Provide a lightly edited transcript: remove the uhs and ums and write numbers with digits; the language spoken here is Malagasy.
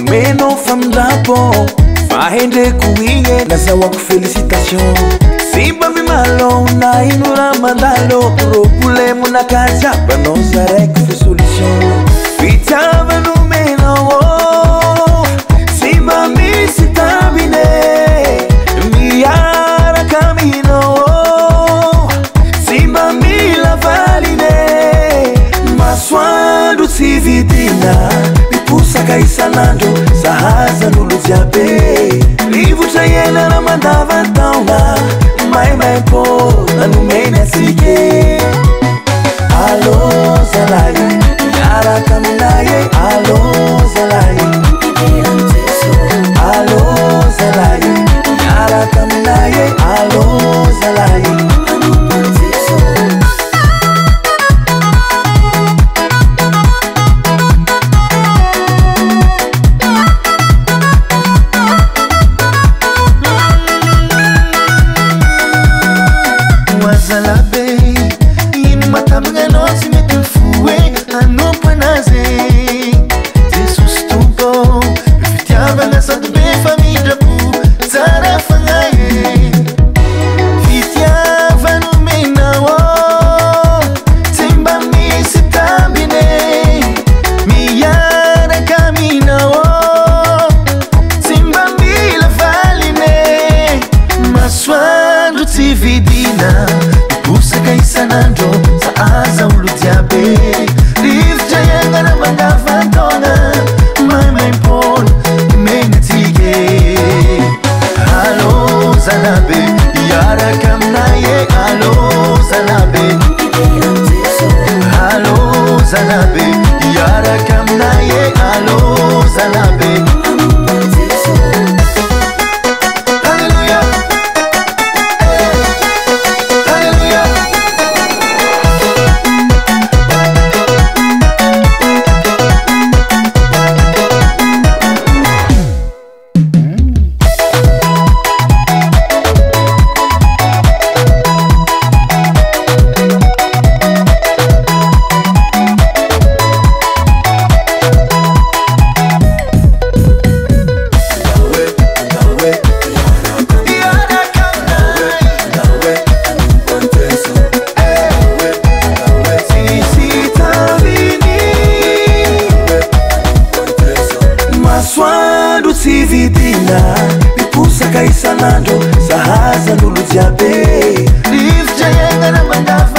Meno famdrapo Fahende kuinge Nazawa felicitation Simba vimalo Na inura mandalo Propule muna kaza Panosa rek fe solution Vitava no meno Simba misi tabine Miara camino Simba mila valine Maswadu sividina Pusa kaisanando Sahaza nuluziabe Livu chayena na mandava tauna Mai po Anumene sige Alo zalai Yara kaminaye Alo zalai Alo zalai Yara kaminaye Alo zalai Sahaza nuluziabe Livu chayena na mandava